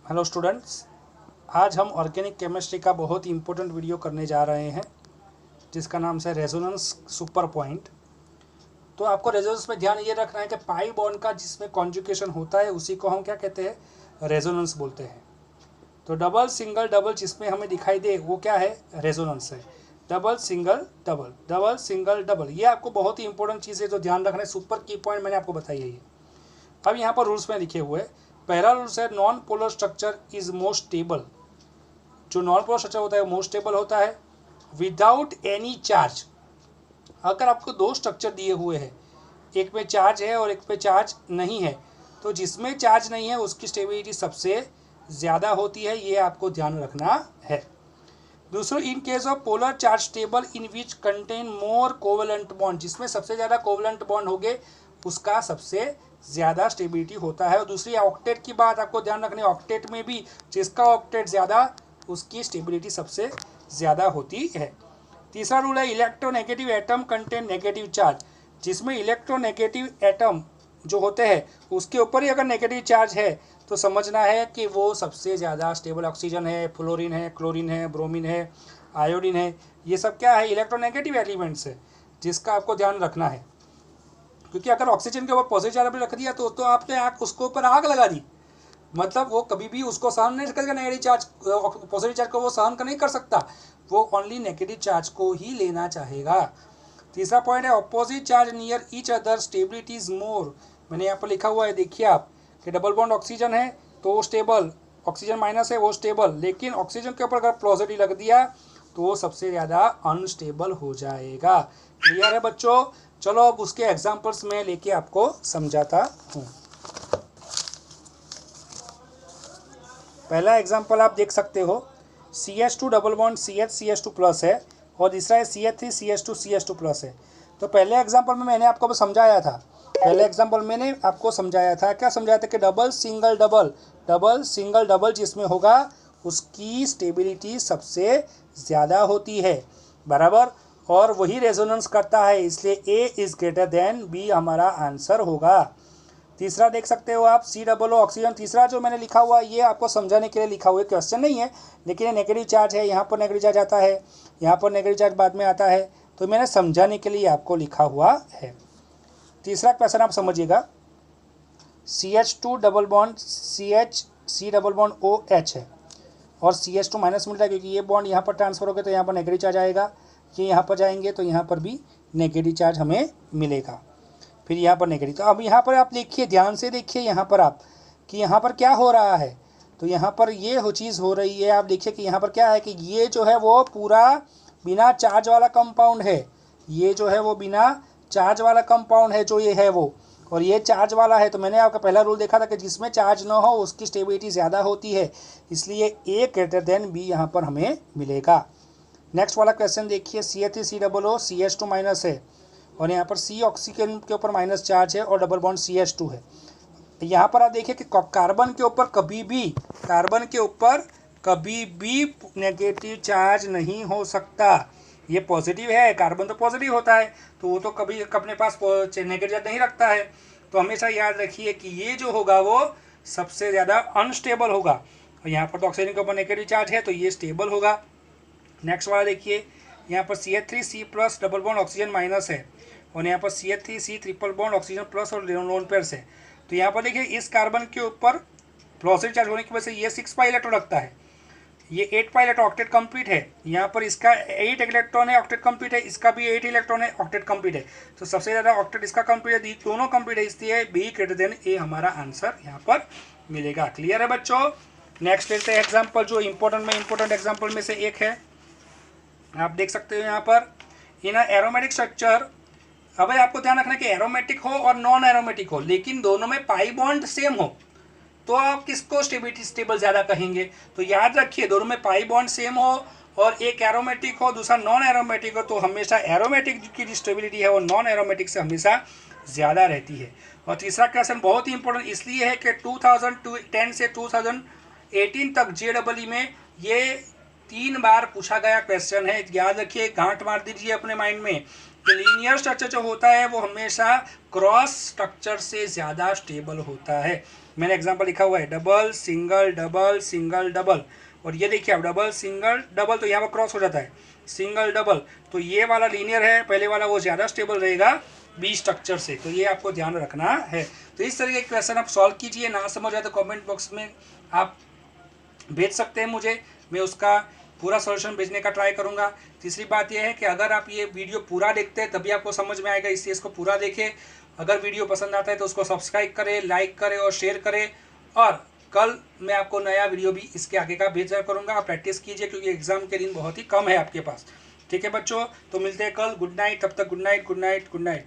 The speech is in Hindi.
हेलो स्टूडेंट्स, आज हम ऑर्गेनिक केमिस्ट्री का बहुत ही इम्पोर्टेंट वीडियो करने जा रहे हैं जिसका नाम है रेजोनेंस सुपर पॉइंट। तो आपको रेजोनेंस में ध्यान ये रखना है कि पाई बॉन्ड का जिसमें कॉन्जुगेशन होता है उसी को हम क्या कहते हैं, रेजोनेंस बोलते हैं। तो डबल सिंगल डबल जिसमें हमें दिखाई दे वो क्या है, रेजोनेंस है। Double single double, double single double, ये आपको बहुत ही इंपॉर्टेंट चीज़ है जो ध्यान रखना है। सुपर की पॉइंट मैंने आपको बताई है ये। अब यहाँ पर रूल्स में लिखे हुए, पहला रूल्स है non polar structure is most stable. जो नॉन पोलर स्ट्रक्चर होता है वो मोस्ट स्टेबल होता है विदाउट एनी चार्ज। अगर आपको दो स्ट्रक्चर दिए हुए हैं, एक में चार्ज है और एक में चार्ज नहीं है, तो जिसमें चार्ज नहीं है उसकी स्टेबिलिटी सबसे ज़्यादा होती है, ये आपको ध्यान रखना है। दूसरा, in case of polar charge stable in which contain more covalent bond, जिसमें सबसे ज़्यादा कोवेलेंट बॉन्ड होंगे उसका सबसे ज़्यादा स्टेबिलिटी होता है। और दूसरी ऑक्टेट की बात आपको ध्यान रखनी है, ऑक्टेट में भी जिसका ऑक्टेट ज़्यादा उसकी स्टेबिलिटी सबसे ज़्यादा होती है। तीसरा रूल है electronegative atom contain negative charge, जिसमें इलेक्ट्रोनेगेटिव एटम जो होते हैं उसके ऊपर ही अगर नेगेटिव चार्ज है तो समझना है कि वो सबसे ज़्यादा स्टेबल। ऑक्सीजन है, फ्लोरीन है, क्लोरीन है, ब्रोमीन है, आयोडीन है, ये सब क्या है, इलेक्ट्रोनेगेटिव एलिमेंट्स है जिसका आपको ध्यान रखना है। क्योंकि अगर ऑक्सीजन के ऊपर पॉजिटिव चार्ज रख दिया तो आपने आग उसके ऊपर आग लगा दी, मतलब वो कभी भी उसको सहन नहीं करेगा, नेगेटिव चार्ज पॉजिटिव चार्ज को वो सहन नहीं कर सकता, वो ओनली नेगेटिव चार्ज को ही लेना चाहेगा। तीसरा पॉइंट है opposite charge near each other stability is more. मैंने यहाँ पर लिखा हुआ है, देखिए आप कि डबल बॉन्ड ऑक्सीजन है तो वो स्टेबल, ऑक्सीजन माइनस है वो स्टेबल, लेकिन ऑक्सीजन के ऊपर अगर पॉजिटिव लग दिया तो वो सबसे ज़्यादा अनस्टेबल हो जाएगा। क्लियर है बच्चों? चलो अब उसके एग्जाम्पल्स में लेके आपको समझाता हूँ। पहला एग्जाम्पल आप देख सकते हो, CH2 double bond CH2 plus है और दूसरा है CH3 CH2 प्लस है। तो पहले एग्जाम्पल में मैंने आपको समझाया था, क्या समझाया था कि double single double, double single double जिसमें होगा उसकी स्टेबिलिटी सबसे ज़्यादा होती है, बराबर, और वही रेजोनेंस करता है, इसलिए A is greater than B हमारा आंसर होगा। तीसरा देख सकते हो आप, C डबल ओ ऑक्सीजन, तीसरा जो मैंने लिखा हुआ ये आपको समझाने के लिए लिखा हुआ है, क्वेश्चन नहीं है, लेकिन ये नेगेटिव चार्ज है, यहाँ पर नेगेटिव चार्ज आता है, यहाँ पर नेगेटिव चार्ज बाद में आता है, तो मैंने समझाने के लिए आपको लिखा हुआ है। तीसरा क्वेश्चन आप समझिएगा, CH2 double bond C double bond OH है और CH2 माइनस मिलता है, क्योंकि ये बॉन्ड यहाँ पर ट्रांसफर हो गया तो यहाँ पर नेगेटिव चार्ज आएगा, ये यहाँ पर जाएंगे तो यहाँ पर भी नेगेटिव चार्ज हमें मिलेगा, फिर यहाँ पर नेगेटिव। तो अब यहाँ पर आप देखिए, ध्यान से देखिए यहाँ पर आप कि यहाँ पर क्या हो रहा है। तो यहाँ पर ये हो चीज़ हो रही है, आप देखिए कि यहाँ पर क्या है कि ये जो है वो पूरा बिना चार्ज वाला कंपाउंड है, ये जो है वो बिना चार्ज वाला कंपाउंड है जो ये है वो, और ये चार्ज वाला है। तो मैंने आपका पहला रूल देखा था कि जिसमें चार्ज ना हो उसकी स्टेबिलिटी ज़्यादा होती है, इसलिए A ग्रेटर देन B यहाँ पर हमें मिलेगा। नेक्स्ट वाला क्वेश्चन देखिए, CH3 double O CH2 minus है और यहाँ पर C ऑक्सीजन के ऊपर माइनस चार्ज है और डबल बॉन्ड CH2 है। यहाँ पर आप देखिए कि कार्बन के ऊपर कभी भी नेगेटिव चार्ज नहीं हो सकता। ये पॉजिटिव है, कार्बन तो पॉजिटिव होता है तो वो तो कभी अपने पास नेगेटिव चार्ज नहीं रखता है। तो हमेशा याद रखिए कि ये जो होगा वो सबसे ज़्यादा अनस्टेबल होगा, और यहाँ पर तो ऑक्सीजन के ऊपर नेगेटिव चार्ज है तो ये स्टेबल होगा। नेक्स्ट वाला देखिए, यहाँ पर CH3C plus double bond oxygen minus है और यहाँ पर CH3C triple bond oxygen plus और लोन पेयर्स है। तो यहाँ पर देखिए इस कार्बन के ऊपर पॉजिटिव चार्ज होने की वजह से ये 6 पाई इलेक्ट्रॉन रखता है, ये 8 पाई इलेक्ट्रॉन, ऑक्टेट कंप्लीट है। यहाँ पर इसका 8 इलेक्ट्रॉन है, ऑक्टेट कंप्लीट है, इसका भी 8 इलेक्ट्रॉन है, ऑक्टेट कंप्लीट है। तो सबसे ज़्यादा ऑक्टेट इसका कंप्लीट है, दोनों कंप्लीट है, इसलिए B ग्रेटर देन A हमारा आंसर यहाँ पर मिलेगा। क्लियर है बच्चों? नेक्स्ट लेते हैं एग्जाम्पल, जो इंपॉर्टेंट एग्जाम्पल में से एक है। आप देख सकते हो यहाँ पर इन एरोमेटिक स्ट्रक्चर। अब आपको ध्यान रखना कि एरोमेटिक हो और नॉन एरोमेटिक हो, लेकिन दोनों में पाई बॉन्ड सेम हो, तो आप किसको स्टेबिलिटी स्टेबल ज़्यादा कहेंगे? तो याद रखिए, दोनों में पाई बॉन्ड सेम हो और एक एरोमेटिक हो दूसरा नॉन एरोमेटिक हो, तो हमेशा एरोमेटिक की जो स्टेबिलिटी है वो नॉन एरोमेटिक से हमेशा ज़्यादा रहती है। और तीसरा क्वेश्चन बहुत ही इंपॉर्टेंट इसलिए है कि 2010 से 2018 तक JEE में ये 3 बार पूछा गया क्वेश्चन है। याद रखिए, गांठ मार दीजिए अपने माइंड में कि लीनियर स्ट्रक्चर जो होता है वो हमेशा क्रॉस स्ट्रक्चर से ज़्यादा स्टेबल होता है। मैंने एग्जांपल लिखा हुआ है double single double single double, और ये देखिए आप डबल सिंगल डबल, तो यहाँ पर क्रॉस हो जाता है सिंगल डबल, तो ये वाला लीनियर है, पहले वाला वो ज़्यादा स्टेबल रहेगा बी स्ट्रक्चर से, तो ये आपको ध्यान रखना है। तो इस तरीके के क्वेश्चन आप सॉल्व कीजिए, ना समझ आए तो कमेंट बॉक्स में आप भेज सकते हैं मुझे, मैं उसका पूरा सॉल्यूशन भेजने का ट्राई करूंगा। तीसरी बात यह है कि अगर आप ये वीडियो पूरा देखते हैं तभी आपको समझ में आएगा, इसलिए इसको पूरा देखें। अगर वीडियो पसंद आता है तो उसको सब्सक्राइब करें, लाइक करें और शेयर करें, और कल मैं आपको नया वीडियो भी इसके आगे का भेजा करूंगा। आप प्रैक्टिस कीजिए क्योंकि एग्जाम के दिन बहुत ही कम है आपके पास। ठीक है बच्चों, तो मिलते हैं कल। गुड नाइट, तब तक good night good night good night.